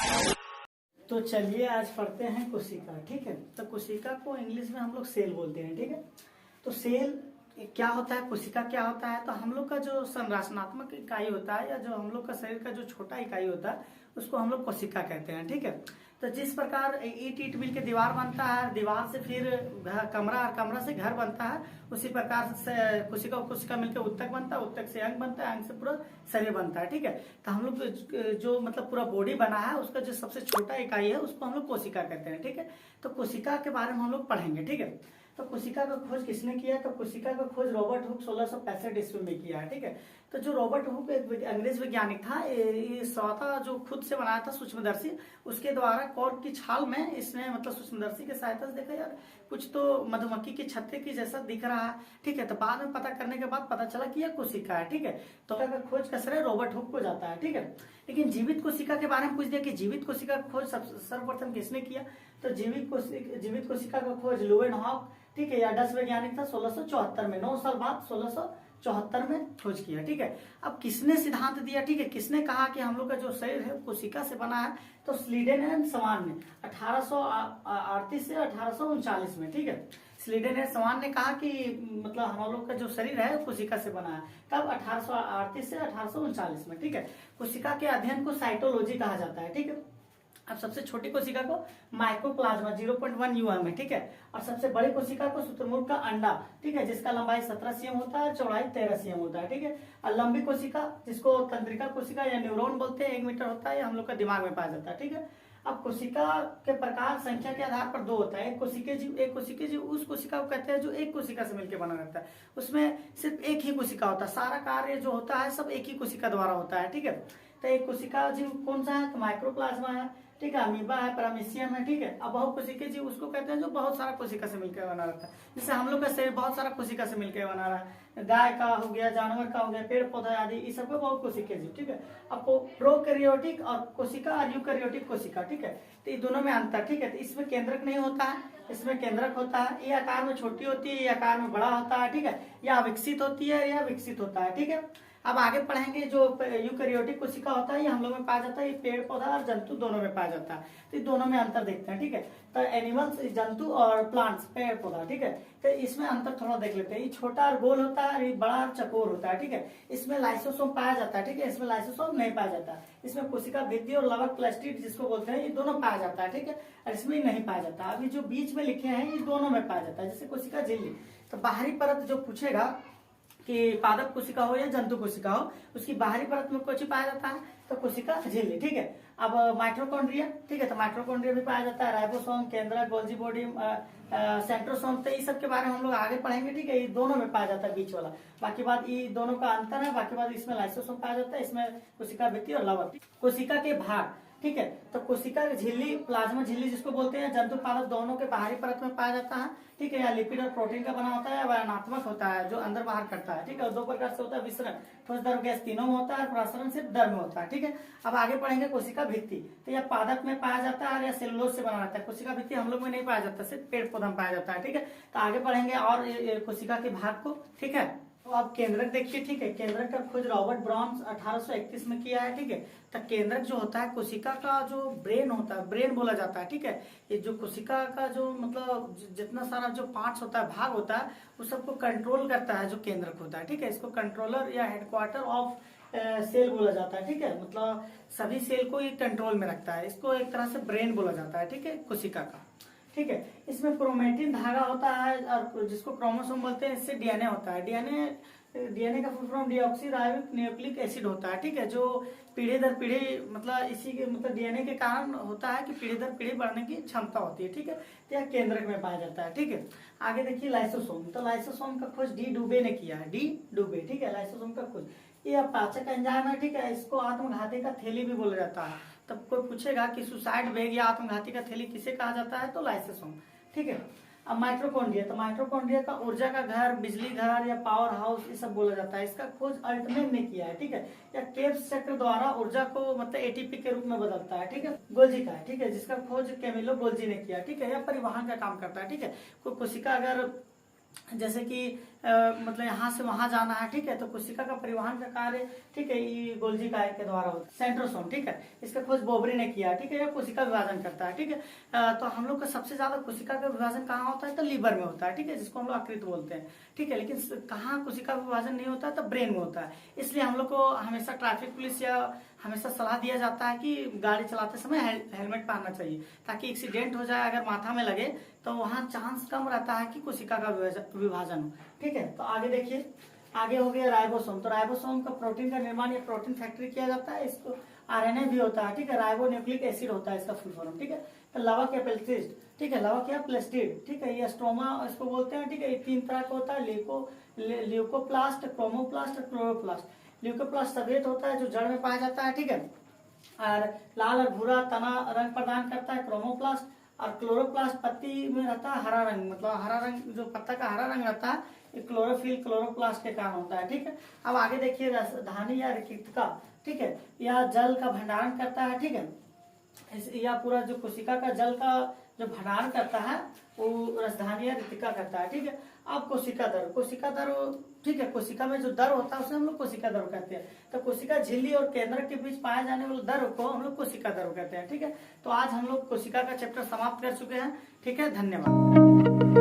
तो चलिए आज पढ़ते हैं कोशिका। ठीक है, तो कोशिका को इंग्लिश में हम लोग सेल बोलते हैं। ठीक है, तो सेल क्या होता है, कोशिका क्या होता है, तो हम लोग का जो संरचनात्मक इकाई होता है या जो हम लोग का शरीर का जो छोटा इकाई होता है उसको हम लोग कोशिका कहते हैं। ठीक है, तो जिस प्रकार ईंट ईंट मिल के दीवार बनता है, दीवार से फिर कमरा, कमरा से घर बनता है, उसी प्रकार से कोशिका कोशिका मिलकर उत्तक बनता है, उत्तक से अंग बनता है, अंग से पूरा शरीर बनता है। ठीक है, तो हम लोग जो मतलब पूरा बॉडी बना है उसका जो सबसे छोटा इकाई है उसको हम लोग कोशिका कहते हैं। ठीक है, तो कोशिका के बारे में हम लोग पढ़ेंगे। ठीक है, तो कोशिका का खोज किसने किया, तो कोशिका का खोज रॉबर्ट हुक 1665 ईस्वी में किया है। ठीक है, तो जो रॉबर्ट हुक एक अंग्रेज वैज्ञानिक था, ये स्वतः जो खुद से बनाया था सूक्ष्मदर्शी, उसके द्वारा कॉर्क की छाल में इसने मतलब सूक्ष्मदर्शी के सहायता से देखा यार कुछ तो मधुमक्खी के छत्ते की जैसा दिख रहा है। ठीक है, तो बाद में पता करने के बाद पता चला कि यह कोशिका है। ठीक है, तो का खोज का श्रेय रॉबर्ट हुक को जाता है। ठीक है, लेकिन जीवित कोशिका के बारे में पूछ दिया कि जीवित कोशिका का खोज सर्वप्रथम किसने किया, तो जीवित कोशिका का खोज लुवेनहॉक, ठीक है, या डच वैज्ञानिक था 1674 में, 9 साल बाद 1674 में खोज किया। ठीक है, अब किसने सिद्धांत दिया, ठीक है, किसने कहा कि हम लोग का जो शरीर है कोशिका से बना है, तो स्लीडन एंड समान ने 1838 से 1839 में। ठीक है, स्लीडन एंड समान ने कहा कि मतलब हम लोग का जो शरीर है कोशिका से बना है, तब 1838 से 1839 में। ठीक है, कोशिका के अध्ययन को साइटोलॉजी कहा जाता है। ठीक है, अब सबसे छोटी कोशिका को माइक्रोप्लाज्मा 0.1 यूएम है। ठीक है, और सबसे बड़ी कोशिका को शुतुरमुर्ग का अंडा, ठीक है, जिसका लंबाई 17 सीएम होता है, चौड़ाई 13 सीएम होता है। ठीक है, और लंबी कोशिका जिसको तंत्रिका कोशिका या न्यूरॉन बोलते हैं, 1 मीटर होता है, हम लोग का दिमाग में पाया जाता है। ठीक है, अब कोशिका के प्रकार संख्या के आधार पर 2 होता है, एक कोशिकीय जीव उस कोशिका को कहते हैं जो एक कोशिका से मिलकर बना रहता है, उसमें सिर्फ एक ही कोशिका होता है, सारा कार्य जो होता है सब एक ही कोशिका द्वारा होता है। ठीक है, तो एक कोशिका जीव कौन सा है, तो माइक्रोप्लाज्मा है। ठीक है, अमीबा है, पैरामीशियम है। ठीक है, अब बहुकोशिकीय जीव उसको कहते हैं जो बहुत सारा कोशिका से मिलकर बना रहता है, जैसे हम लोग का शरीर बहुत सारा कोशिका से मिलकर बना रहा है, गाय का हो गया, जानवर का हो गया, पेड़ पौधा आदि, इस सबको बहुकोशिकीय जीव। ठीक है, अब प्रोकैरियोटिक और कोशिका और यूकैरियोटिक कोशिका, ठीक है, तो ये दोनों में अंतर। ठीक है, तो इसमें केंद्रक नहीं होता है, इसमें केंद्रक होता है, ये आकार में छोटी होती है, ये आकार में बड़ा होता है। ठीक है, या विकसित होती है या विकसित होता है। ठीक है, अब आगे पढ़ेंगे जो यूकैरियोटिक कोशिका होता है ये हम लोग में पाया जाता है, ये पेड़ पौधा और जंतु दोनों में पाया जाता है, तो ये दोनों में अंतर देखते हैं। ठीक है, तो एनिमल्स जंतु और प्लांट्स पेड़ पौधा। ठीक है, तो इसमें अंतर थोड़ा देख लेते हैं, ये छोटा और गोल होता है और ये बड़ा और चकोर होता है। ठीक है, इसमें लाइसोसोम पाया जाता है। ठीक है, इसमें लाइसोसोम नहीं पाया जाता, इसमें कोशिका भित्ति और लवक प्लास्टिड जिसको बोलते हैं ये दोनों पाया जाता है। ठीक है, और इसमें नहीं पाया जाता। अभी जो बीच में लिखे हैं ये दोनों में पाया जाता है, जैसे कोशिका झिल्ली। तो बाहरी परत जो पूछेगा कि पादप कोशिका हो या जंतु कोशिका हो, उसकी बाहरी परत में कुछ पाया जाता है, तो कोशिका झिल्ली। ठीक है, अब माइटोकॉन्ड्रिया, ठीक है, तो माइटोकॉन्ड्रिया भी पाया जाता है, राइबोसोम, केंद्रक, गोल्जी बॉडी, सेंट्रोसोम, तो ये सब के बारे में हम लोग आगे पढ़ेंगे। ठीक है, ये दोनों में पाया जाता है बीच वाला, बाकी बात ये दोनों का अंतर है, बाकी बात इसमें लाइसोसोम पाया जाता है, इसमें कोशिका भित्ति और लवक। कोशिका के भाग, ठीक है, तो कोशिका झिल्ली, प्लाज्मा झिल्ली जिसको बोलते हैं, जंतु पादप दोनों के बाहरी परत में पाया जाता है। ठीक है, या लिपिड और प्रोटीन का बना होता है, या वर्णात्मक होता है जो अंदर बाहर करता है। ठीक है, 2 प्रकार से होता है, विसरण ठोस द्रव गैस तीनों में होता है, प्रसरण सिर्फ द्रव में होता है। ठीक है, अब आगे पढ़ेंगे कोशिका भित्ति, तो यह पादप में पाया जाता है या सेलुलोज से बना रहता है। कोशिका भित्ति हम लोग में नहीं पाया जाता, सिर्फ पेड़ पौधा में पाया जाता है। ठीक है, तो आगे पढ़ेंगे और कोशिका के भाग को। ठीक है, तो आप केंद्रक देखिए। ठीक है, केंद्रक का खोज रॉबर्ट ब्राउन 1831 में किया है। ठीक है, तो केंद्रक जो होता है कोशिका का जो ब्रेन होता है, ब्रेन बोला जाता है। ठीक है, ये जो कोशिका का जो मतलब जितना सारा जो पार्ट्स होता है, भाग होता है, उस सबको कंट्रोल करता है जो केंद्रक होता है। ठीक है, इसको कंट्रोलर या हेडक्वार्टर ऑफ सेल बोला जाता है। ठीक है, मतलब सभी सेल को ये कंट्रोल में रखता है, इसको एक तरह से ब्रेन बोला जाता है। ठीक है, कोशिका का। ठीक है, इसमें क्रोमेटिन धागा होता है और जिसको क्रोमोसोम बोलते हैं, इससे डीएनए होता है। डीएनए का full form deoxy ribonucleic nucleic acid होता है। ठीक है, जो पीढ़ी दर पीढ़ी मतलब इसी के मतलब डीएनए के कारण होता है कि पीढ़ी दर पीढ़ी बढ़ने की क्षमता होती है। ठीक है, तो यह केंद्रक में पाया जाता है। ठीक है, आगे देखिए लाइसोसोम, तो लाइसोसोम का खोज डी डुबे ने किया है, डी डुबे। ठीक है, लाइसोसोम का खोज, ये पाचक एंजाइम है। ठीक है, इसको आत्मघाती का थैली भी बोला जाता है। तब कोई पूछेगा कि सुसाइड बैग या आत्मघाती का थैली किसे कहा जाता है, तो लाइसोसोम। ठीक है, अब माइटोकॉन्ड्रिया, तो माइटोकॉन्ड्रिया का ऊर्जा का घर, बिजली घर या पावर हाउस ये सब बोला जाता है। इसका खोज अल्टमैन ने किया है। ठीक है, या क्रेब्स चक्र द्वारा ऊर्जा को मतलब एटीपी के रूप में बदलता है। ठीक है, गोल्जी का है। ठीक है, जिसका खोज कैमिलो गोल्जी ने किया। ठीक है, या परिवहन का काम करता है। ठीक है, कोई कोशिका अगर जैसे कि मतलब यहाँ से वहां जाना है, ठीक है, तो कोशिका का परिवहन का कार्य, ठीक है, ये गोल्जी काय के द्वारा होता है। सेंट्रोसोम, ठीक है, इसका खोज बोबरी ने किया, ठीक है, यह कोशिका विभाजन करता है, ठीक है। तो हम लोग का सबसे ज्यादा कोशिका का विभाजन कहाँ होता है, तो लीवर में होता है, ठीक है, जिसको हम लोग यकृत बोलते हैं, ठीक है। लेकिन कहाँ कोशिका विभाजन नहीं होता है, तो ब्रेन में होता है। इसलिए हम लोग को हमेशा ट्रैफिक पुलिस या हमेशा सलाह दिया जाता है कि गाड़ी चलाते समय हेलमेट पहनना चाहिए, ताकि एक्सीडेंट हो जाए अगर माथा में लगे तो वहां चांस कम रहता है कि कोशिका का विभाजन हो, ठीक है। तो आगे देखिए, आगे हो गया राइबोसोम। तो राइबोसोम का प्रोटीन का निर्माण या प्रोटीन फैक्ट्री किया जाता है, इसको आरएनए भी होता है, ठीक है, राइबो न्यूक्लिक एसिड होता है इसका फुल फॉर्म, ठीक है। तो लवक या प्लेस्टिड, ठीक है, लवक या प्लेस्टिड, ठीक है, ये स्ट्रोमा इसको बोलते हैं, ठीक है। ये 3 तरह का होता है, ल्यूकोप्लास्ट, क्रोमोप्लास्ट और क्लोरोप्लास्ट। ल्यूकोप्लास्ट सफेद होता है जो जड़ में पाया जाता है, ठीक है, और लाल और भूरा तना रंग प्रदान करता है क्रोमोप्लास्ट, और क्लोरोप्लास्ट पत्ती में रहता है हरा रंग, मतलब हरा रंग जो पत्ता का हरा रंग रहता है, ये क्लोरोफिल क्लोरोप्लास्ट के कारण होता है, ठीक है। अब आगे देखिए राजधानी या रेखिका, ठीक है, यह जल का भंडारण करता है, ठीक है, या पूरा जो कोशिका का जल का जो भंडारण करता है वो राजधानी या रेखिका करता है, ठीक है। अब कोशिका दर, ठीक है, कोशिका में जो दर होता है उसे हम लोग कोशिका दर कहते हैं। तो कोशिका झिल्ली और केंद्रक के बीच पाए जाने वाले दर को हम लोग कोशिका दर कहते हैं, ठीक है। तो आज हम लोग कोशिका का चैप्टर समाप्त कर चुके हैं, ठीक है, धन्यवाद।